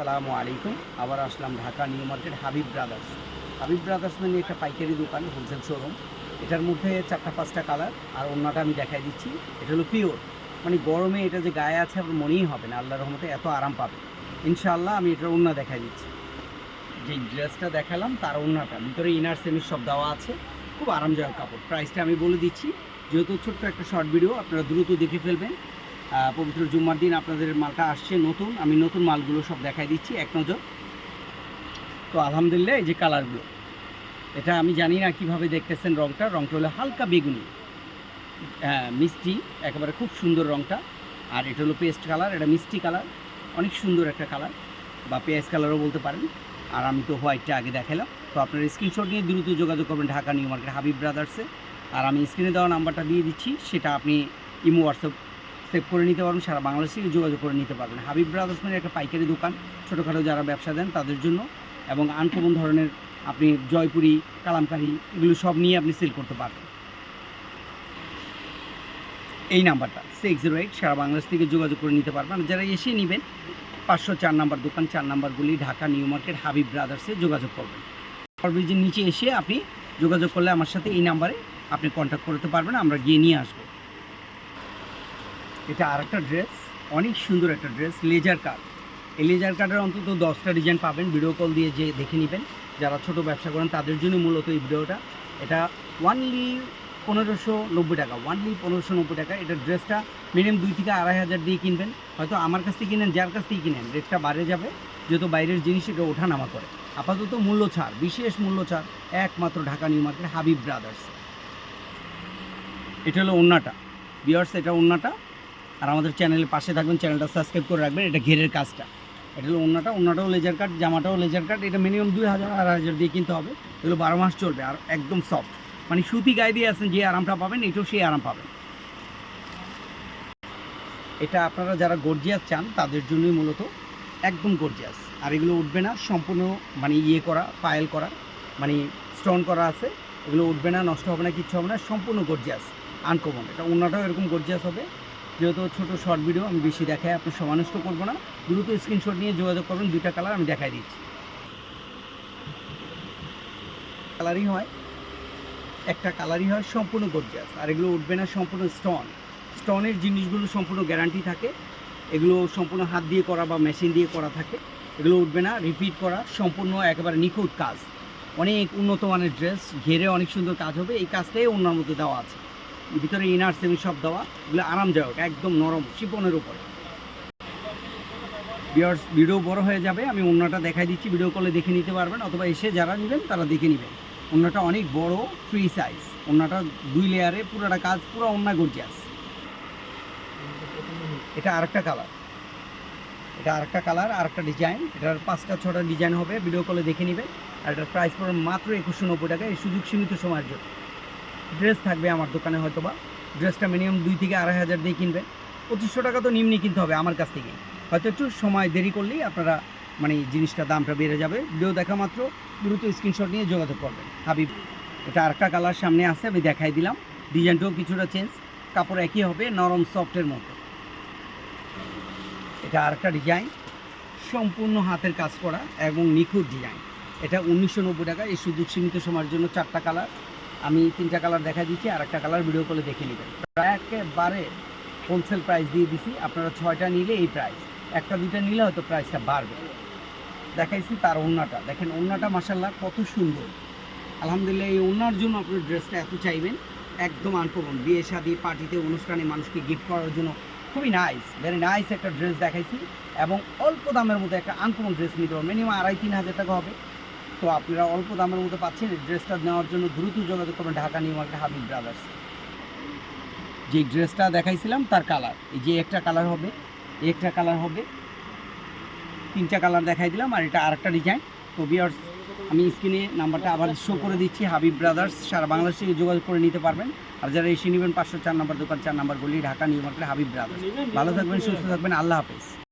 আসসালামু আলাইকুম। আবার আসলাম Dhaka new market Habib brothers. Habib brothers মানে একটা পাইকারি দোকান, হোলসেল শোরুম। এটার মধ্যে 4-5টা কালার, আর অন্যটা আমি দেখাই দিচ্ছি। এটা হলো পিওর, মানে গরমে এটা যে গায়ে আছে আপনার মনেই হবে না, আল্লাহর রহমতে এত আরাম পাবে ইনশাআল্লাহ। আমি এটার ওড়না দেখাই দিচ্ছি। যে ড্রেসটা দেখালাম তার ওড়নাটা ভিতরে ইনার সেমির সব দেওয়া আছে, খুব আরামদায়ক কাপড়। প্রাইসটা আমি বলে দিচ্ছি, যেহেতু ছোট্ট একটা শর্ট ভিডিও, আপনারা দ্রুত দেখে ফেলবেন। পবিত্র জুম্মার দিন আপনাদের মালটা আসছে নতুন, আমি নতুন মালগুলো সব দেখাই দিচ্ছি এক নজর। তো আলহামদুলিল্লাহ, এই যে কালারগুলো, এটা আমি জানি না কীভাবে দেখতেছেন। রঙটা হলো হালকা বেগুনি, মিষ্টি, একেবারে খুব সুন্দর রঙটা। আর এটা হলো পেস্ট কালার, এটা মিষ্টি কালার, অনেক সুন্দর একটা কালার, বা পেঁয়াজ কালারও বলতে পারেন। আর আমি তো হোয়াইটটা আগে দেখালাম। তো আপনার স্ক্রিনশট নিয়ে দ্রুত যোগাযোগ করবেন ঢাকা নিউ মার্কেট হাবিব ব্রাদার্সে। আর আমি স্ক্রিনে দেওয়া নাম্বারটা দিয়ে দিচ্ছি, সেটা আপনি ইমো হোয়াটসঅ্যাপ সেভ করে নিতে পারবেন, সারা বাংলাদেশ থেকে যোগাযোগ করে নিতে পারবেন। হাবিব ব্রাদার্স মানে একটা পাইকারি দোকান, ছোটোখাটো যারা ব্যবসা দেন তাদের জন্য, এবং আনকমন ধরনের আপনি জয়পুরি, কালামকারি, এগুলো সব নিয়ে আপনি সেল করতে পারবেন। এই নাম্বারটা 608, সারা বাংলাদেশ থেকে যোগাযোগ করে নিতে পারবেন। যারা এসে নেবেন 504 নাম্বার দোকান, 4 নাম্বারগুলি ঢাকা নিউ মার্কেট হাবিব ব্রাদার্সে যোগাযোগ করবেন। ব্রিজের নিচে এসে আপনি যোগাযোগ করলে আমার সাথে এই নাম্বারে আপনি কন্ট্যাক্ট করতে পারবেন, আমরা গিয়ে নিয়ে আসবো। এটা আরেকটা ড্রেস, অনেক সুন্দর একটা ড্রেস, লেজার কাট। এই লেজার কাটের অন্তত 10টা ডিজাইন পাবেন, ভিডিও কল দিয়ে যে দেখে নেবেন। যারা ছোট ব্যবসা করেন তাদের জন্য মূলত এই ভিডিওটা। এটা ওয়ানলি 1590 টাকা, ওয়ানলি 1590 টাকা। এটার ড্রেসটা মিনিমাম 2 থেকে 2500 দিয়ে কিনবেন। হয়তো আমার কাছ থেকে কিনেন, যার কাছ থেকে কিনেন, রেটটা বাইরে যাবে, যেহেতু বাইরের জিনিস এটা ওঠানামা করে। আপাতত মূল্য ছাড়, বিশেষ মূল্য ছাড়, একমাত্র Dhaka new market Habib brothers. এটা হলো ওড়নাটা ভিউয়ার্স, এটা ওড়নাটা। আর আমাদের চ্যানেলের পাশে থাকবেন, চ্যানেলটা সাবস্ক্রাইব করে রাখবেন। এটা ঘেরের কাজটা, এটা হলো ওড়নাটাও লেজার কাট, জামাটাও লেজার কাট। এটা মিনিমাম 2000-2500 দিয়ে কিনতে হবে। এগুলো 12 মাস চলবে, আর একদম সফট, মানে সুতি গায়ে দিয়ে আছেন যে আরামটা পাবেন, এটাও সেই আরাম পাবেন। এটা আপনারা যারা গর্জিয়াস চান তাদের জন্যই মূলত, একদম গর্জিয়াস। আর এগুলো উঠবে না, সম্পূর্ণ মানে করা, পায়েল করা, মানে স্টোন করা আছে। এগুলো উঠবে না, নষ্ট হবে না, কিচ্ছু হবে না, সম্পূর্ণ গর্জিয়াস, আনকমন। এটা ওড়নাটাও এরকম গর্জিয়াস হবে। যেহেতু ছোটো শর্ট ভিডিও, আমি বেশি দেখাই, আপনি সময় নষ্ট করবো না, দ্রুত স্ক্রিনশট নিয়ে যোগাযোগ করবেন। 2টা কালার আমি দেখাই দিচ্ছি। কালারই হয়, একটা কালারই হয় সম্পূর্ণ গর্জিয়াস। আর এগুলো উঠবে না, সম্পূর্ণ স্টোনের জিনিসগুলো সম্পূর্ণ গ্যারান্টি থাকে। এগুলো সম্পূর্ণ হাত দিয়ে করা বা মেশিন দিয়ে করা থাকে। এগুলো উঠবে না, রিপিট করা, সম্পূর্ণ একেবারে নিখুঁত কাজ, অনেক উন্নত মানের ড্রেস। ঘেরে অনেক সুন্দর কাজ হবে, এই কাজটাই অন্যার মধ্যে দেওয়া আছে। ভিতরে ইনার সেমি সব দেওয়া, এগুলো আরামদায়ক, একদম নরম শিপনের উপরে। ভিডিও বড় হয়ে যাবে, আমি ওড়নাটা দেখাই দিচ্ছি, ভিডিও কলে দেখে নিতে পারবেন, অথবা এসে যারা নেবেন তারা দেখে নেবেন। ওড়নাটা অনেক বড়, ফ্রি সাইজ। ওড়নাটা 2 লেয়ারে, পুরোটা কাজ, পুরো ওড়না গর্জিয়াস। এটা আরেকটা কালার, আরেকটা ডিজাইন। এটার 5টা-6টা ডিজাইন হবে, ভিডিও কলে দেখে নেবেন। আর এটার প্রাইস পড়বে মাত্র 2190 টাকা। এই সুযোগ সীমিত সময়ের জন্য ড্রেস থাকবে আমার দোকানে। হয়তো বা ড্রেসটা মিনিমাম 2 থেকে 2500 দিয়ে কিনবেন। 2500 টাকা তো নিম্নই কিনতে হবে আমার কাছ থেকে। হয়তো একটু সময় দেরি করলেই আপনারা মানে জিনিসটা দামটা বেড়ে যাবে। ভিডিও দেখা মাত্র দ্রুত স্ক্রিনশট নিয়ে যোগাযোগ করবেন। হাবিব, এটা আরেকটা কালার সামনে আছে, আমি দেখাই দিলাম। ডিজাইনটাও কিছুটা চেঞ্জ, কাপড় একই হবে, নরম সফটের মতো। এটা আরেকটা ডিজাইন, সম্পূর্ণ হাতের কাজ করা এবং নিখুঁত ডিজাইন। এটা 1990 টাকা। এই সুযোগ সীমিত সময়ের জন্য 4টা কালার, আমি 3টা কালার দেখা দিচ্ছি, আর একটা কালার ভিডিও কলে দেখে নেবেন। প্রায় একেবারে হোলসেল প্রাইস দিয়ে দিছি। আপনারা 6টা নিলে এই প্রাইস, 1টা-2টা নিলে হয়তো প্রাইসটা বাড়বে। দেখাইছি তার ওড়নাটা, দেখেন ওড়নাটা মাশাআল্লাহ কত সুন্দর। আলহামদুলিল্লাহ, এই ওড়নার জন্য আপনার ড্রেসটা এত চাইবেন, একদম আনকমন, বিয়ে শাদী, পার্টিতে, অনুষ্ঠানে মানুষকে গিফট করার জন্য খুবই নাইস, ভেরি নাইস একটা ড্রেস দেখাইছি। এবং অল্প দামের মধ্যে একটা আনকমন ড্রেস নিতে পারবেন, মিনিমাম 2500-3000 টাকা হবে। তো আপনারা অল্প দামের মধ্যে পাচ্ছেন। এই ড্রেসটা নেওয়ার জন্য দ্রুত যোগাযোগ করবেন Dhaka new market Habib brothers. যে ড্রেসটা দেখাইছিলাম তার কালার, এই যে একটা কালার হবে, একটা কালার হবে, 3টা কালার দেখাই দিলাম। আর এটা আরেকটা ডিজাইন। তো ভিউয়ার্স, আমি স্ক্রিনে নাম্বারটা আবার শো করে দিচ্ছি, হাবিব ব্রাদার্স, সারা বাংলাদেশ থেকে যোগাযোগ করে নিতে পারবেন। আর যারা এসে নেবেন 504 নাম্বার দোকান, 4 নাম্বার গলি, Dhaka new market Habib brothers. ভালো থাকবেন, সুস্থ থাকবেন, আল্লাহ হাফেজ।